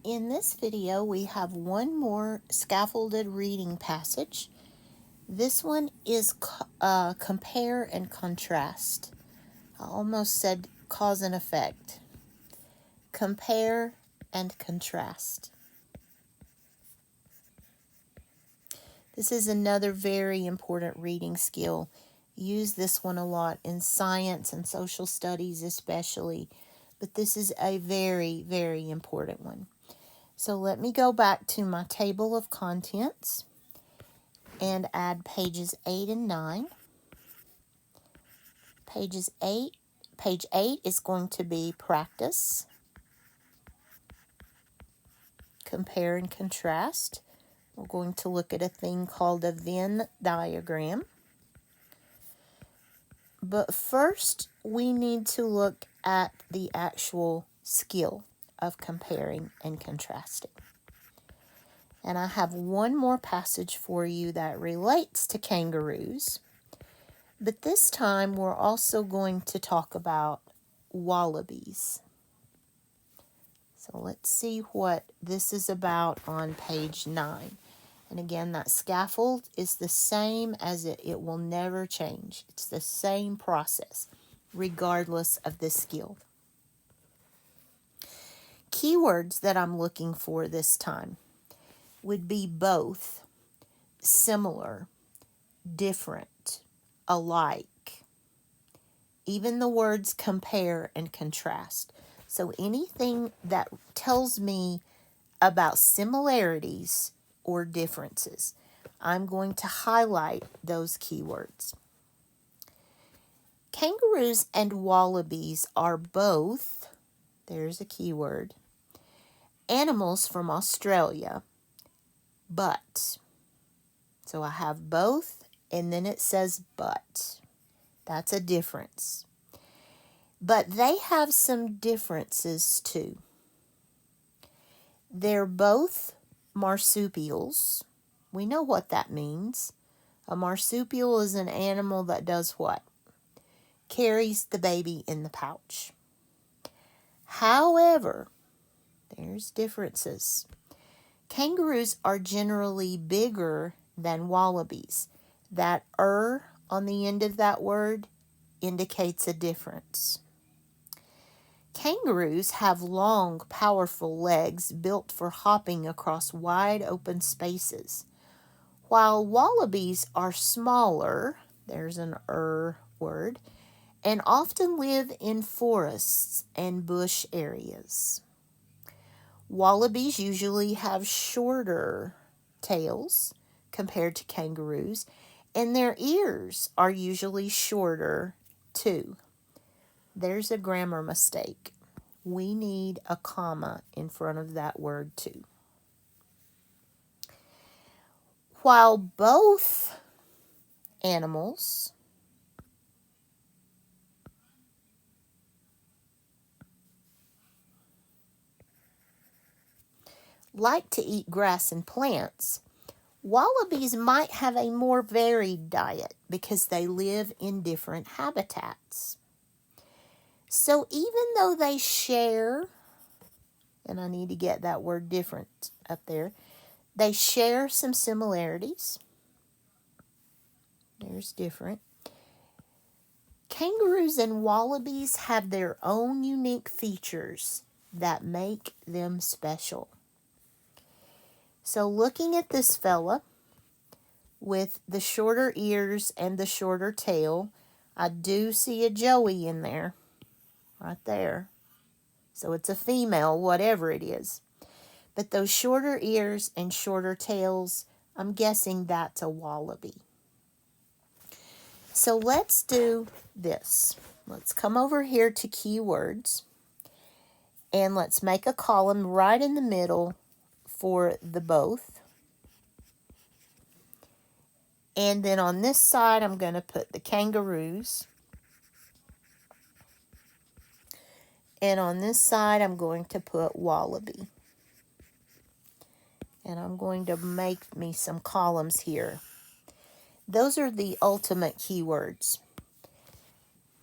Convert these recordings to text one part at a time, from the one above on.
In this video, we have one more scaffolded reading passage. This one is compare and contrast. I almost said cause and effect. Compare and contrast. This is another very important reading skill. Use this one a lot in science and social studies especially, but this is a very, very important one. So let me go back to my table of contents and add pages 8 and 9. Page 8 is going to be practice, compare and contrast. We're going to look at a thing called a Venn diagram. But first, we need to look at the actual skill of comparing and contrasting. And I have one more passage for you that relates to kangaroos. But this time, we're also going to talk about wallabies. So let's see what this is about on page 9. And again, that scaffold is the same as it will never change. It's the same process, regardless of the skill. Keywords that I'm looking for this time would be both, similar, different, alike. Even the words compare and contrast. So anything that tells me about similarities or differences, I'm going to highlight those keywords. Kangaroos and wallabies are both, there's a keyword, animals from Australia, but. So I have both, and then it says but. That's a difference. But they have some differences too. They're both marsupials. We know what that means. A marsupial is an animal that does what? Carries the baby in the pouch. However, there's differences. Kangaroos are generally bigger than wallabies. That on the end of that word indicates a difference. Kangaroos have long, powerful legs built for hopping across wide open spaces, while wallabies are smaller, there's an word, and often live in forests and bush areas. Wallabies usually have shorter tails compared to kangaroos, and their ears are usually shorter too. There's a grammar mistake. We need a comma in front of that word too. While both animals like to eat grass and plants, wallabies might have a more varied diet because they live in different habitats. So even though they share, and I need to get that word different up there, they share some similarities. There's different. Kangaroos and wallabies have their own unique features that make them special. So looking at this fella with the shorter ears and the shorter tail, I do see a joey in there, right there. So it's a female, whatever it is. But those shorter ears and shorter tails, I'm guessing that's a wallaby. So let's do this. Let's come over here to keywords, and let's make a column right in the middle for the both. And then on this side, I'm going to put the kangaroos. And on this side, I'm going to put wallaby. And I'm going to make me some columns here. Those are the ultimate keywords.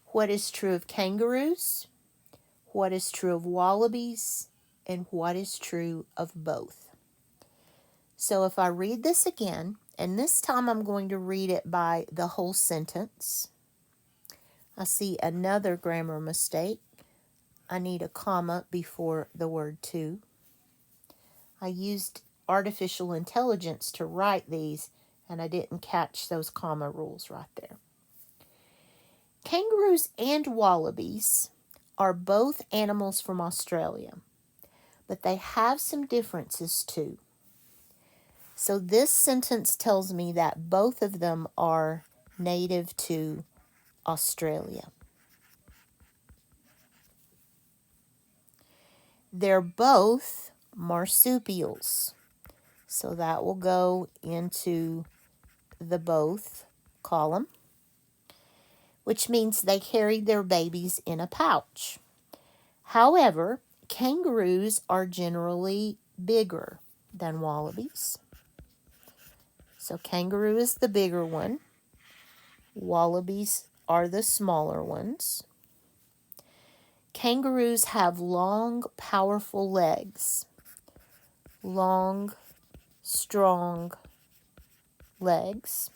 What is true of kangaroos? What is true of wallabies? and what is true of both. So if I read this again, and this time I'm going to read it by the whole sentence. I see another grammar mistake. I need a comma before the word to. I used artificial intelligence to write these, and I didn't catch those comma rules right there. Kangaroos and wallabies are both animals from Australia, but they have some differences too. So this sentence tells me that both of them are native to Australia. They're both marsupials. So that will go into the both column, which means they carried their babies in a pouch. However, kangaroos are generally bigger than wallabies. So kangaroo is the bigger one. Wallabies are the smaller ones. Kangaroos have long, powerful legs. Long, strong legs.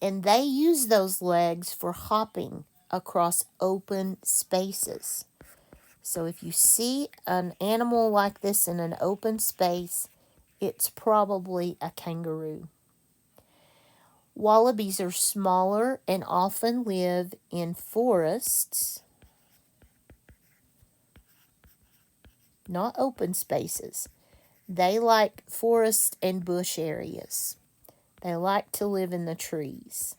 And they use those legs for hopping across open spaces. So if you see an animal like this in an open space, it's probably a kangaroo. Wallabies are smaller and often live in forests, not open spaces. They like forest and bush areas. They like to live in the trees.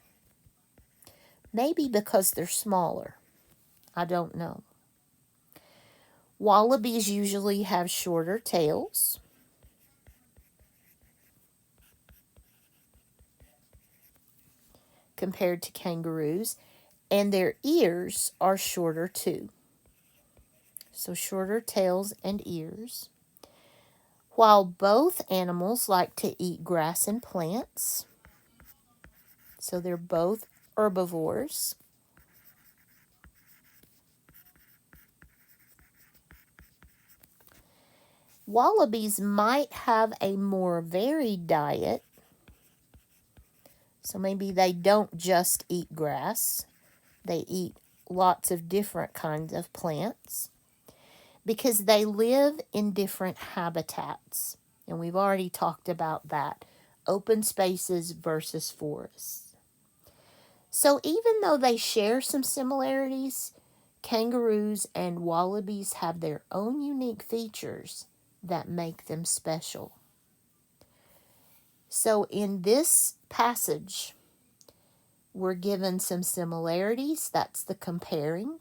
Maybe because they're smaller. I don't know. Wallabies usually have shorter tails. Compared to kangaroos, and their ears are shorter too. So shorter tails and ears. While both animals like to eat grass and plants, so they're both herbivores. Wallabies might have a more varied diet, so maybe they don't just eat grass. They eat lots of different kinds of plants because they live in different habitats. And we've already talked about that. Open spaces versus forests. So even though they share some similarities, kangaroos and wallabies have their own unique features that make them special. So in this passage, we're given some similarities. That's the comparing.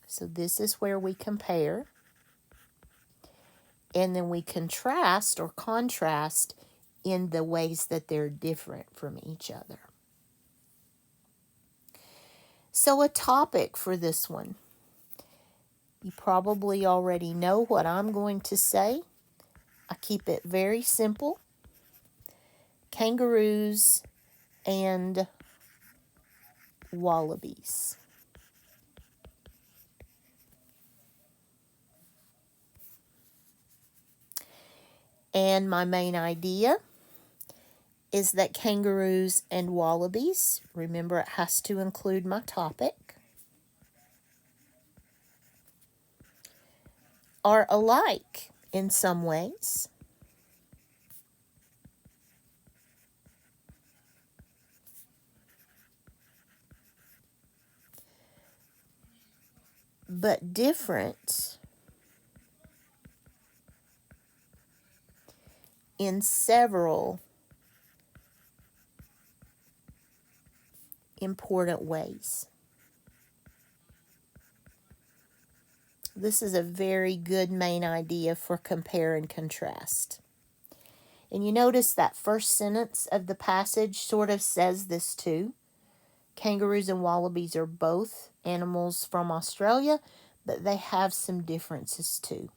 So this is where we compare. And then we contrast or contrast in the ways that they're different from each other. So a topic for this one. You probably already know what I'm going to say. I keep it very simple. Kangaroos and wallabies. And my main idea is that kangaroos and wallabies, remember it has to include my topic, are alike in some ways. But different in several important ways. This is a very good main idea for compare and contrast. And you notice that first sentence of the passage sort of says this too. Kangaroos and wallabies are both animals from Australia, but they have some differences too.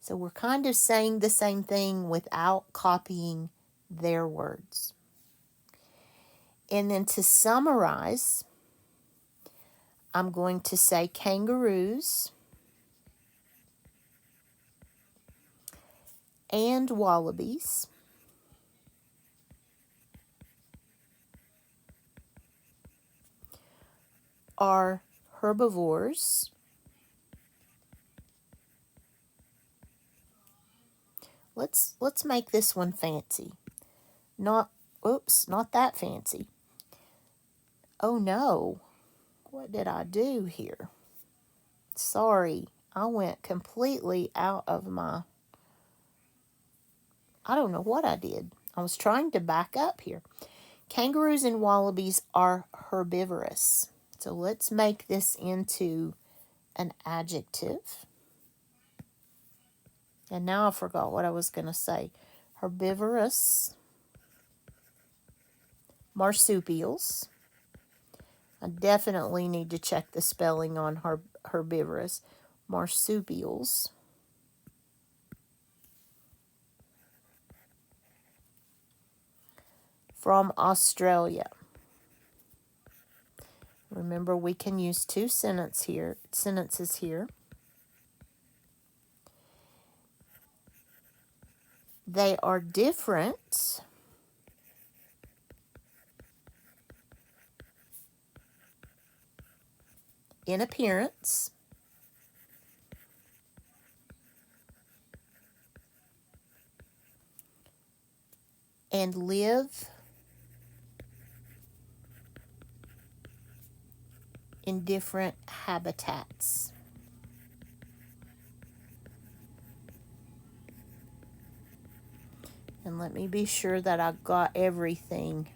So we're kind of saying the same thing without copying their words. And then to summarize, I'm going to say kangaroos and wallabies are herbivores. Let's make this one fancy. Not, oops, not that fancy. Oh no, what did I do here? Sorry, I went completely out of my, I don't know what I did. I was trying to back up here. Kangaroos and wallabies are herbivorous. So let's make this into an adjective. And now I forgot what I was going to say. Herbivorous marsupials. I definitely need to check the spelling on herbivorous. Marsupials from Australia. Remember, we can use two sentences here. They are different in appearance and live in different habitats. And let me be sure that I got everything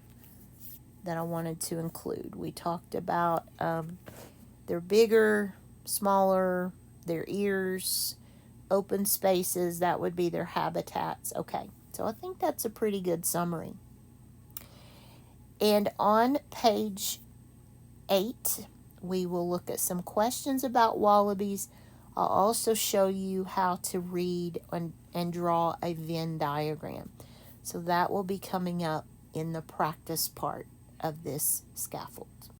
that I wanted to include. We talked about they're bigger, smaller, their ears, open spaces, that would be their habitats. Okay, so I think that's a pretty good summary. And on page 8, we will look at some questions about wallabies. I'll also show you how to read and draw a Venn diagram. So that will be coming up in the practice part of this scaffold.